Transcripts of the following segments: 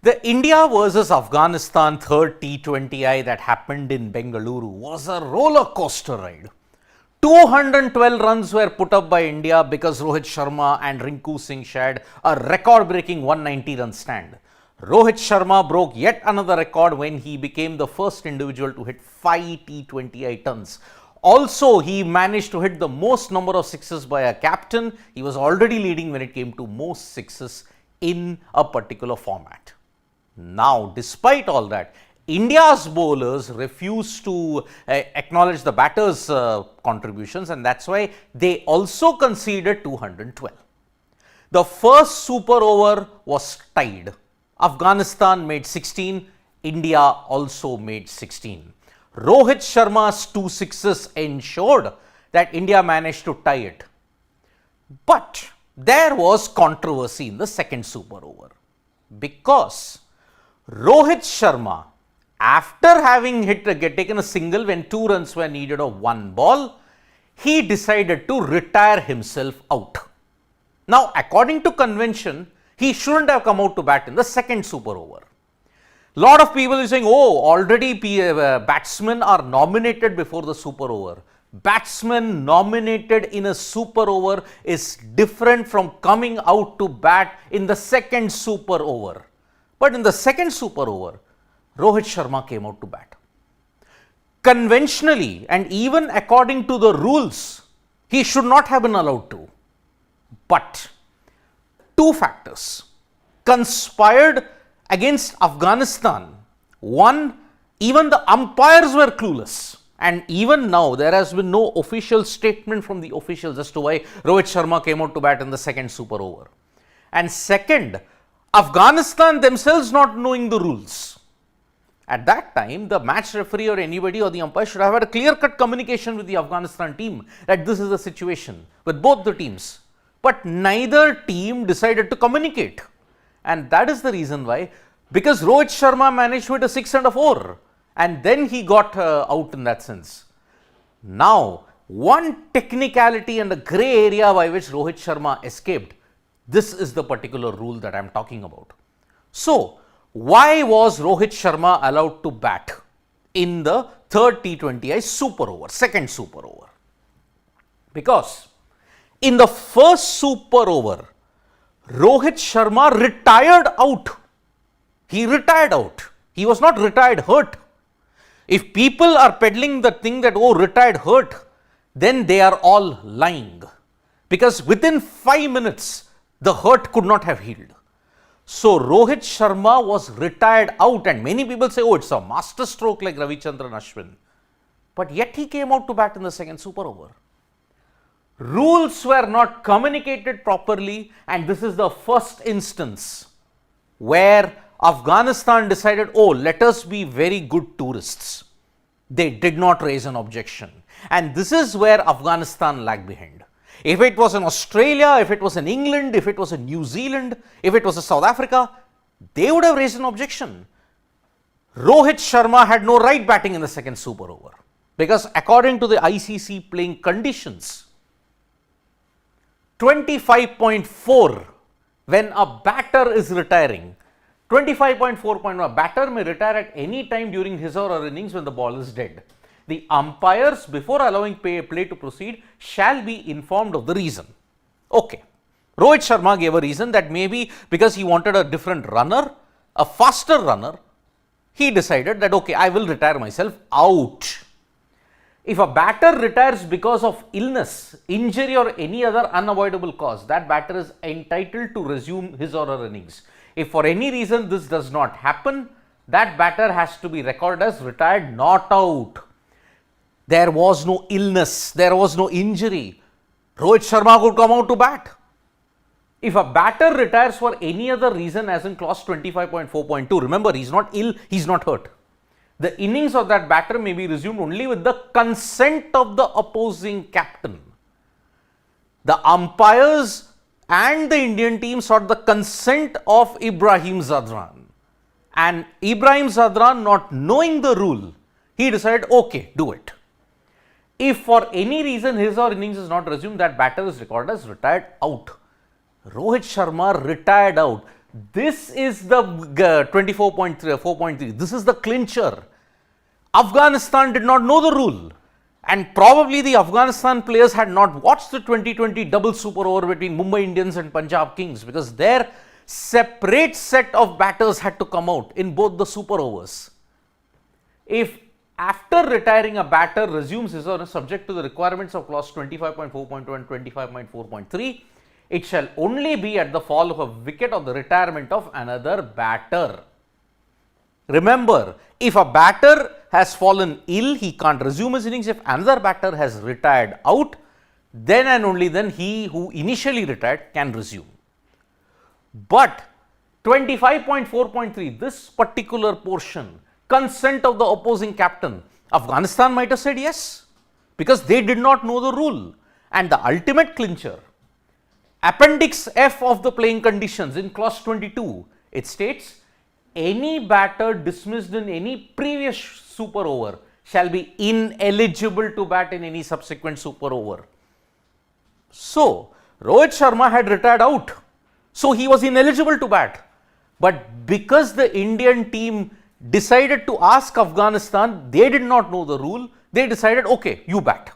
The India versus Afghanistan third T20I that happened in Bengaluru was a roller coaster ride. 212 runs were put up by India because Rohit Sharma and Rinku Singh shared a record-breaking 190 run stand. Rohit Sharma broke yet another record when he became the first individual to hit 5 T20I tons. Also, he managed to hit the most number of sixes by a captain. He was already leading when it came to most sixes in a particular format. Now, despite all that, India's bowlers refused to acknowledge the batters' contributions, and that's why they also conceded 212. The first super over was tied. Afghanistan made 16, India also made 16. Rohit Sharma's 2 sixes ensured that India managed to tie it. But there was controversy in the second super over because Rohit Sharma, after having taken a single when 2 runs were needed of 1 ball, he decided to retire himself out. Now, according to convention, he shouldn't have come out to bat in the second super over. Lot of people are saying, oh, already batsmen are nominated before the super over. Batsman nominated in a super over is different from coming out to bat in the second super over. But in the second super over, Rohit Sharma came out to bat. Conventionally and even according to the rules, he should not have been allowed to. But 2 factors conspired against Afghanistan. One, even the umpires were clueless. And even now, there has been no official statement from the officials as to why Rohit Sharma came out to bat in the second super over. And second, Afghanistan themselves not knowing the rules. At that time, the match referee or anybody or the umpire should have had a clear-cut communication with the Afghanistan team that this is the situation with both the teams. But neither team decided to communicate. And that is the reason why, because Rohit Sharma managed to hit a 6 and a 4 and then he got out in that sense. Now, one technicality and a grey area by which Rohit Sharma escaped, this is the particular rule that I am talking about. So, why was Rohit Sharma allowed to bat in the third T20I super over, second super over? Because in the first super over, Rohit Sharma retired out. He retired out. He was not retired hurt. If people are peddling the thing that, oh, retired hurt, then they are all lying. Because within 5 minutes, the hurt could not have healed. So, Rohit Sharma was retired out, and many people say, oh, it's a master stroke like Ravichandran Ashwin. But yet he came out to bat in the second super over. Rules were not communicated properly, and this is the first instance where Afghanistan decided, oh, let us be very good tourists. They did not raise an objection. And this is where Afghanistan lagged behind. If it was in Australia, if it was in England, if it was in New Zealand, if it was in South Africa, they would have raised an objection. Rohit Sharma had no right batting in the second super over because according to the ICC playing conditions, 25.4 when a batter is retiring, 25.4 a batter may retire at any time during his or her innings when the ball is dead. The umpires, before allowing play to proceed, shall be informed of the reason. Okay. Rohit Sharma gave a reason that maybe because he wanted a different runner, a faster runner, he decided that, okay, I will retire myself out. If a batter retires because of illness, injury or any other unavoidable cause, that batter is entitled to resume his or her innings. If for any reason this does not happen, that batter has to be recorded as retired, not out. There was no illness, there was no injury. Rohit Sharma could come out to bat. If a batter retires for any other reason as in clause 25.4.2, remember he is not ill, he is not hurt. The innings of that batter may be resumed only with the consent of the opposing captain. The umpires and the Indian team sought the consent of Ibrahim Zadran. And Ibrahim Zadran, not knowing the rule, he decided, okay, do it. If for any reason his or innings is not resumed, that batter is recorded as retired out. Rohit Sharma retired out. This is the 4.3. This is the clincher. Afghanistan did not know the rule. And probably the Afghanistan players had not watched the 2020 double super over between Mumbai Indians and Punjab Kings, because their separate set of batters had to come out in both the super overs. If after retiring a batter resumes his or subject to the requirements of clause 25.4.2 and 25.4.3, it shall only be at the fall of a wicket or the retirement of another batter. Remember, if a batter has fallen ill, he can't resume his innings. If another batter has retired out, then and only then he who initially retired can resume. But 25.4.3, this particular portion, consent of the opposing captain, Afghanistan might have said yes, because they did not know the rule. And the ultimate clincher, Appendix F of the playing conditions in clause 22, it states, any batter dismissed in any previous super over shall be ineligible to bat in any subsequent super over. So, Rohit Sharma had retired out, so he was ineligible to bat. But because the Indian team decided to ask Afghanistan, they did not know the rule, they decided, okay, you bat.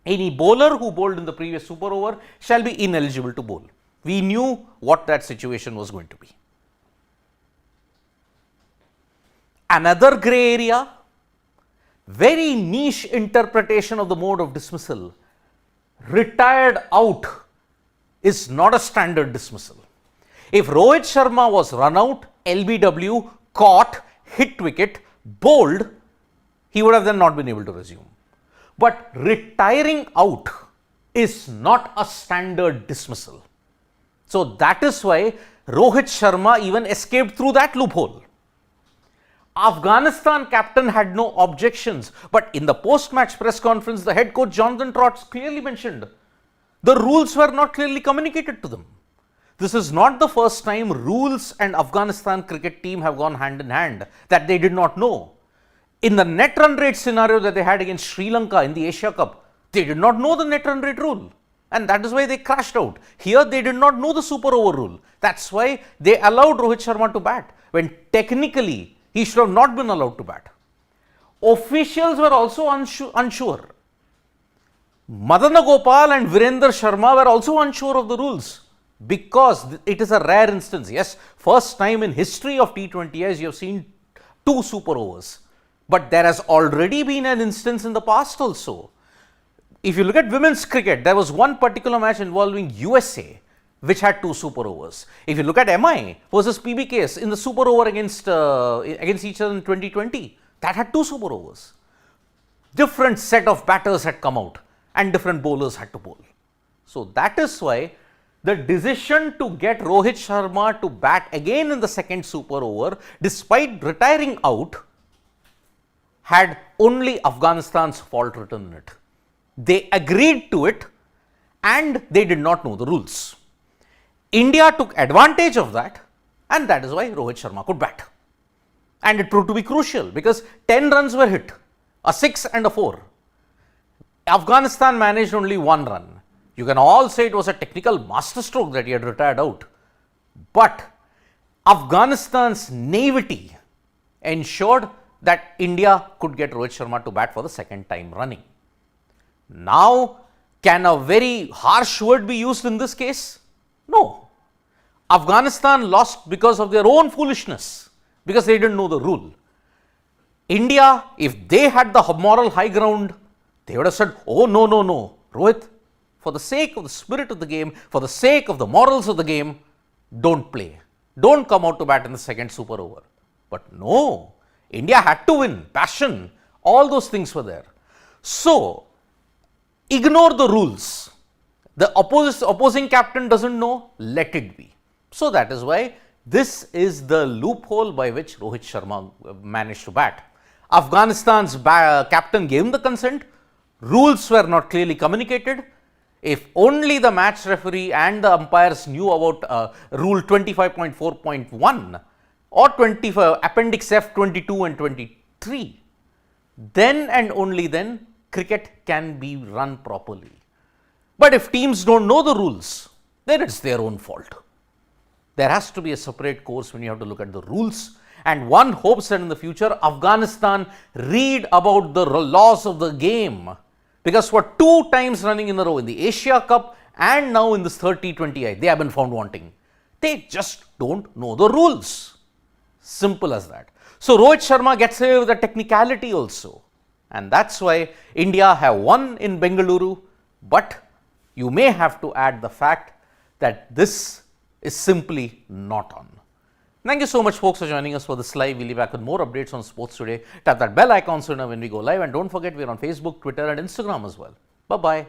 Any bowler who bowled in the previous super over shall be ineligible to bowl. We knew what that situation was going to be. Another grey area, very niche interpretation of the mode of dismissal. Retired out is not a standard dismissal. If Rohit Sharma was run out, LBW, caught, hit wicket, bowled, he would have then not been able to resume. But retiring out is not a standard dismissal. So that is why Rohit Sharma even escaped through that loophole. Afghanistan captain had no objections, but in the post-match press conference, the head coach Jonathan Trotz clearly mentioned the rules were not clearly communicated to them. This is not the first time rules and Afghanistan cricket team have gone hand in hand that they did not know. In the net run rate scenario that they had against Sri Lanka in the Asia Cup, they did not know the net run rate rule, and that is why they crashed out. Here they did not know the super over rule. That's why they allowed Rohit Sharma to bat, when technically he should have not been allowed to bat. Officials were also unsure. Madana Gopal and Virender Sharma were also unsure of the rules, because it is a rare instance. Yes, first time in history of T20Is you have seen 2 super overs. But there has already been an instance in the past also. If you look at women's cricket, there was one particular match involving USA which had 2 super overs. If you look at MI versus PBKs in the super over against each other in 2020, that had 2 super overs. Different set of batters had come out and different bowlers had to bowl. So that is why the decision to get Rohit Sharma to bat again in the second super over, despite retiring out, had only Afghanistan's fault written in it. They agreed to it and they did not know the rules. India took advantage of that, and that is why Rohit Sharma could bat. And it proved to be crucial because 10 runs were hit, a 6 and a 4. Afghanistan managed only 1 run. You can all say it was a technical masterstroke that he had retired out. But Afghanistan's naivety ensured that India could get Rohit Sharma to bat for the second time running. Now, can a very harsh word be used in this case? No. Afghanistan lost because of their own foolishness, because they didn't know the rule. India, if they had the moral high ground, they would have said, oh, no, no, no, Rohit, for the sake of the spirit of the game, for the sake of the morals of the game, don't play. Don't come out to bat in the second super over. But no, India had to win, passion, all those things were there. So, ignore the rules. The opposing captain doesn't know, let it be. So that is why this is the loophole by which Rohit Sharma managed to bat. Afghanistan's captain gave him the consent, rules were not clearly communicated. If only the match referee and the umpires knew about rule 25.4.1 or 25, Appendix F 22 and 23, then and only then cricket can be run properly. But if teams don't know the rules, then it's their own fault. There has to be a separate course when you have to look at the rules. And one hopes that in the future, Afghanistan read about the laws of the game. Because for 2 times running in a row, in the Asia Cup and now in this third T20I, they have been found wanting. They just don't know the rules. Simple as that. So Rohit Sharma gets away with a technicality also. And that's why India have won in Bengaluru. But you may have to add the fact that this is simply not on. Thank you so much, folks, for joining us for this live. We'll be back with more updates on sports today. Tap that bell icon so you know when we go live. And don't forget, we're on Facebook, Twitter, and Instagram as well. Bye-bye.